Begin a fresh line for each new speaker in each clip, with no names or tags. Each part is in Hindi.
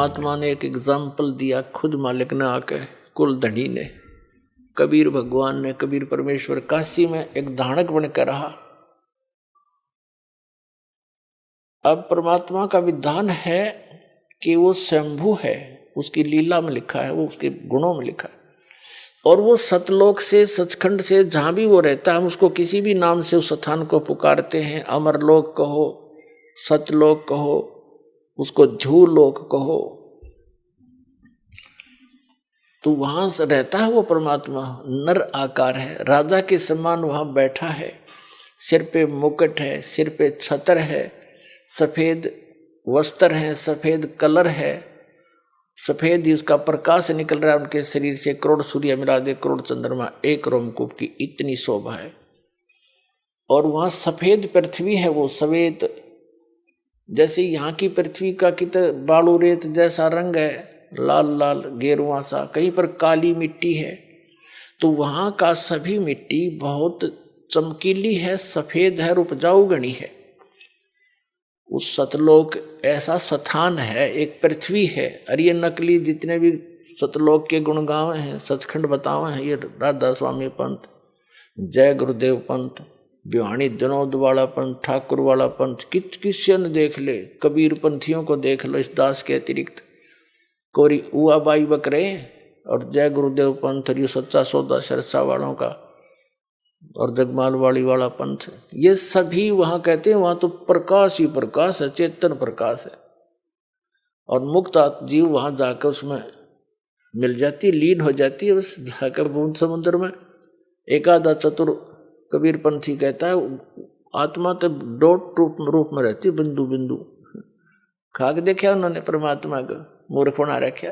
परमात्मा ने एक एग्जाम्पल दिया, खुद मालिक ने आके, कुल धनी ने, कबीर भगवान ने, कबीर परमेश्वर काशी में एक धानक बनकर रहा। अब परमात्मा का विधान है कि वो स्वयंभू है, उसकी लीला में लिखा है, वो उसके गुणों में लिखा है। और वो सतलोक से, सचखंड से, जहां भी वो रहता है, हम उसको किसी भी नाम से उस स्थान को पुकारते हैं। अमरलोक कहो, सतलोक कहो, उसको झूलोक कहो, तो वहां से रहता है वो परमात्मा। नर आकार है, राजा के समान वहां बैठा है, सिर पे मुकुट है, सिर पे छत्र है, सफेद वस्त्र है, सफेद कलर है, सफेद ही उसका प्रकाश निकल रहा है उनके शरीर से। करोड़ सूर्य मिला दे, करोड़ चंद्रमा, एक रोमकूप की इतनी शोभा है। और वहां सफेद पृथ्वी है, वो सफेद, जैसे यहाँ की पृथ्वी का कितना बालू रेत जैसा रंग है, लाल लाल गेरुआ सा, कहीं पर काली मिट्टी है, तो वहां का सभी मिट्टी बहुत चमकीली है, सफेद है और उपजाऊ गणी है। उस सतलोक ऐसा स्थान है, एक पृथ्वी है। और ये नकली जितने भी सतलोक के गुणगांव हैं, सचखंड बतावे हैं, ये राधा स्वामी पंथ, जय गुरुदेव पंथ, बिहानी जनोद वाला पंथ, ठाकुर वाला पंथ, किसी ने देख ले, कबीर पंथियों को देख लो इस दास के अतिरिक्त, कोरी उआ बाई बकरे और जय गुरुदेव पंथ, और ये सच्चा सौदा सरसा वालों का और जगमाल वाली वाला पंथ, ये सभी वहां कहते हैं वहां तो प्रकाश ही प्रकाश है, चेतन प्रकाश है। और मुक्त जीव वहां जाकर उसमें मिल जाती, लीन हो जाती है, बस जाकर बूंद समुद्र में। एक आधा चतुर कबीर पंथी कहता है आत्मा तो डॉट रूप में रहती, बिंदु बिंदु। खाक देखा उन्होंने परमात्मा को, मूर्ख बना रखा।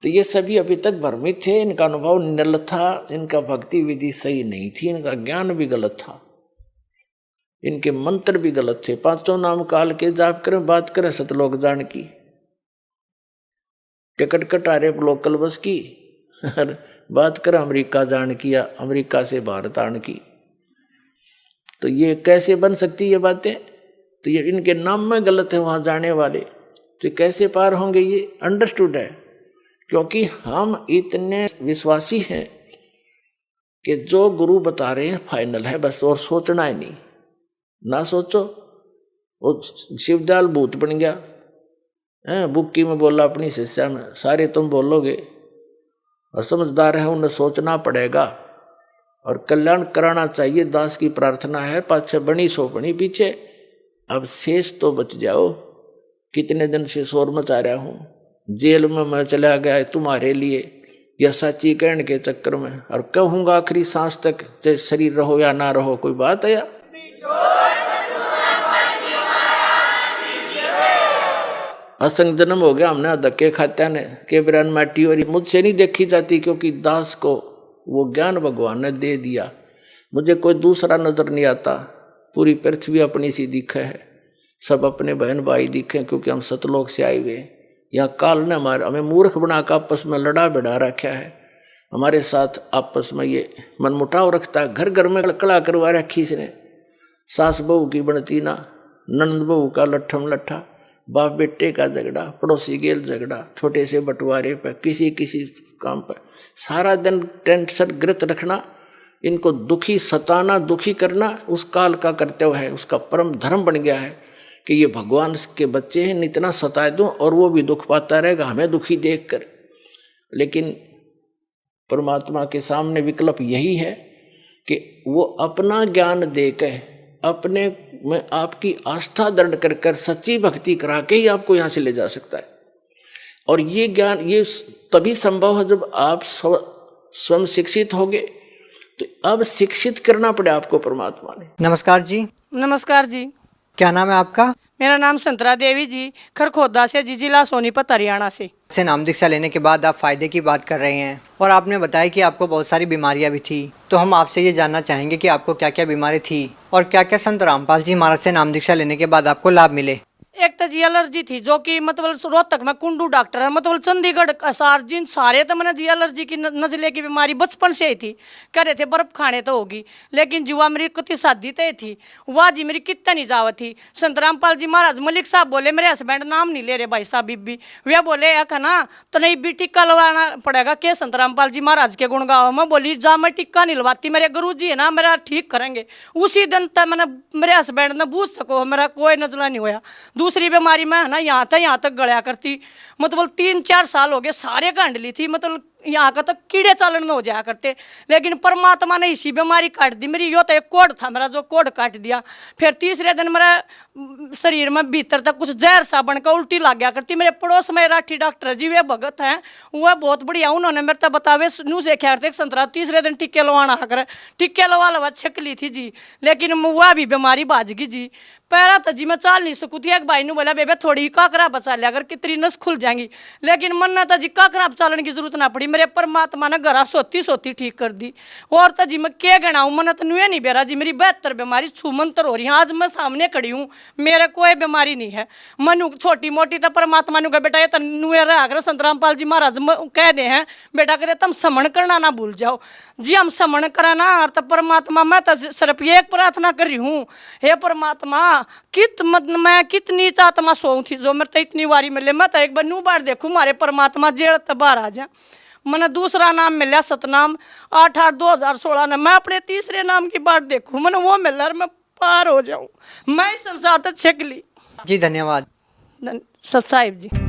तो ये सभी अभी तक भ्रमित थे, इनका अनुभव निरल था, इनका भक्ति विधि सही नहीं थी, इनका ज्ञान भी गलत था, इनके मंत्र भी गलत थे। पांचों नाम काल के जाप करें, बात करें सतलोक जान की, टिकट कटारे लोकल बस की, बात करें अमेरिका जान की या अमेरिका से भारत आने की। तो ये कैसे बन सकती ये बातें? तो ये इनके नाम में गलत है वहां जाने वाले, तो कैसे पार होंगे? ये अंडरस्टूड है, क्योंकि हम इतने विश्वासी हैं कि जो गुरु बता रहे हैं फाइनल है बस, और सोचना ही नहीं। ना सोचो, वो शिवदयाल भूत बन गया, बुक्की में बोला अपनी शिष्या में, सारे तुम बोलोगे, और समझदार है उन्हें सोचना पड़ेगा और कल्याण कराना चाहिए। दास की प्रार्थना है, पाछे बनी सो बनी पीछे, अब शेष तो बच जाओ। कितने दिन से शोर मचा रहा हूं, जेल में मैं चला गया तुम्हारे लिए, या सच्ची कहने के चक्कर में, और कहूंगा आखिरी सांस तक, चाहे शरीर रहो या ना रहो, कोई बात है या? असंग जन्म हो गया हमने धक्के खाते ने के बिरान माटी, और मुझसे नहीं देखी जाती, क्योंकि दास को वो ज्ञान भगवान ने दे दिया। मुझे कोई दूसरा नजर नहीं आता, पूरी पृथ्वी अपनी सी दिखे है, सब अपने बहन भाई दिखे, क्योंकि हम सतलोक से आए हुए। यहाँ काल ने हमें मूर्ख बनाकर आपस में लड़ा बिड़ा रखा है, हमारे साथ आपस में ये मनमुटाव रखता है। घर घर में कड़ा करवा रखी इसने, सास बहू की बनती ना, नंद बहू का लट्ठम लट्ठा, बाप बेटे का झगड़ा, पड़ोसी गेल झगड़ा, छोटे से बंटवारे पर, किसी किसी काम पर सारा दिन टेंशन ग्रत रखना, इनको दुखी सताना, दुखी करना, उस काल का कर्तव्य है, उसका परम धर्म बन गया है कि ये भगवान के बच्चे हैं, इतना सताए दूं और वो भी दुख पाता रहेगा हमें दुखी देखकर। लेकिन परमात्मा के सामने विकल्प यही है कि वो अपना ज्ञान देकर, अपने में आपकी आस्था दृढ़ कर कर सच्ची भक्ति करा के ही आपको यहाँ से ले जा सकता है। और ये ज्ञान ये तभी संभव है जब आप स्वयं शिक्षित होगे। तो अब शिक्षित करना पड़े आपको परमात्मा ने।
नमस्कार जी।
नमस्कार जी।
क्या नाम है आपका?
मेरा नाम संतरा देवी जी, खरखोदा से जी, जिला सोनीपत हरियाणा से
नाम दीक्षा लेने के बाद आप फायदे की बात कर रहे हैं, और आपने बताया कि आपको बहुत सारी बीमारियां भी थी। तो हम आपसे ये जानना चाहेंगे कि आपको क्या क्या बीमारी थी और क्या क्या संत रामपाल जी महाराज से नाम दीक्षा लेने के बाद आपको लाभ मिले।
एक तो जी एलर्जी थी, जो कि मतलब रोहतक में कुंडू डॉक्टर है, मतलब चंडीगढ़ असार जिन सारे तो मैंने जी एलर्जी की नजले की बीमारी बचपन से ही थी, कह रहे थे बर्फ खाने तो होगी, लेकिन जुआ मेरी कति शादी तय थी, वह जी मेरी कितना नहीं जावत थी। संत रामपाल जी महाराज मलिक साहब बोले, मेरे हस्बैंड नाम नहीं ले रहे भाई साहब बीबी, वे बोले एक है ना तो नहीं भी टिक्का लगवाना पड़ेगा के संत रामपाल जी महाराज के गुण गाओ। मैं बोली जा मैं टिक्का नहीं लगवाती, मेरे गुरु जी है ना मेरा ठीक करेंगे। उसी दिन तक मैंने मेरे हस्बैंड ने बूझ सको मेरा कोई नजला नहीं होया। दूसरी बीमारी में है ना यहाँ तक गड़या करती, मतलब 3-4 साल हो गए सारे गांड ली थी, मतलब यहाँ का तो कीड़े चालन न हो जाया करते, लेकिन परमात्मा ने इसी बीमारी काट दी मेरी। यो तो एक कोड था मेरा जो कोड काट दिया। फिर तीसरे दिन मेरा शरीर में भीतर तक कुछ जहर सा बनकर उल्टी लग गया करती। मेरे पड़ोस में राठी डॉक्टर जी वे भगत हैं, वह बहुत बढ़िया, उन्होंने मेरे तक बतावे नू से क्या करते संतरा तीसरे दिन टिक्के लवाना कर, टिक्के लवा छक ली थी जी, लेकिन वह भी बीमारी भाज गई जी। पैरा तो जी मैं चाल नहीं सकती। एक भाई ने बोला बेबे थोड़ी काकरा बचा लिया अगर कितनी नस खुल जाएंगी, लेकिन मन ना तो जी काकरा बचाने की जरूरत ना पड़ी, मेरे परमात्मा ने घरा सोती ठीक कर दी। और तो जी मैं क्या गणाऊँ, मन तो नुए नहीं बेरा जी मेरी 72 बीमारी छूमंतर हो रही है। आज मैं सामने खड़ी हूँ, मेरे कोई बीमारी नहीं है। मनु छोटी मोटी तो परमात्मा ने कहा बेटा ये तो नुए रहा कर संत रामपाल जी महाराज कह दे हैं बेटा कहते तुम समण करना ना भूल जाओ जी। हम समण करा ना और तो परमात्मा मैं तो सिर्फ एक प्रार्थना कर रही हूँ, हे परमात्मा मैं कितनी आत्मा सोऊं थी जो मेरे तो इतनी बारी मिले, मैं तो एक बार नू बार देखूँ मारे परमात्मा जेड़ तो बाहर आ जाए। मैंने दूसरा नाम मिला सतनाम 8/8/2016 ने, मैं अपने तीसरे नाम की बात देखूँ मैंने वो मिला और मैं पार हो जाऊँ, मैं इस संसार तक छक ली।
जी धन्यवाद
सत साहिब जी।